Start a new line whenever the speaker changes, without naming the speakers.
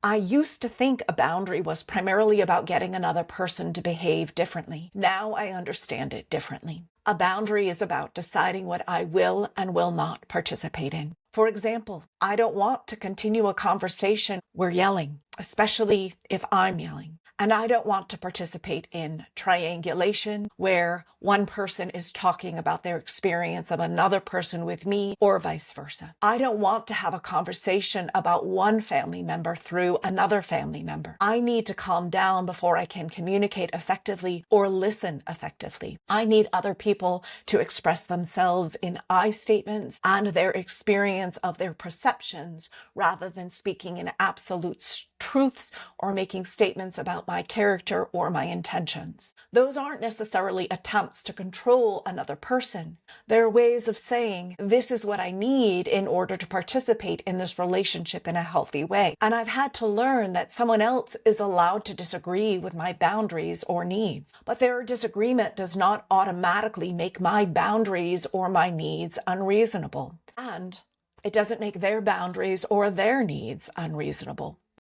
I used to think a boundary was primarily about getting another person to behave differently. Now I understand it differently. A boundary is about deciding what I will and will not participate in. For example, I don't want to continue a conversation where yelling, especially if I'm yelling. And I don't want to participate in triangulation where one person is talking about their experience of another person with me or vice versa. I don't want to have a conversation about one family member through another family member. I need to calm down before I can communicate effectively or listen effectively. I need other people to express themselves in I statements and their experience of their perceptions rather than speaking in absolute truths or making statements about my character or my intentions. Those aren't necessarily attempts to control another person. They're ways of saying, this is what I need in order to participate in this relationship in a healthy way. And I've had to learn that someone else is allowed to disagree with my boundaries or needs. But their disagreement does not automatically make my boundaries or my needs unreasonable. And it doesn't make their boundaries or their needs unreasonable.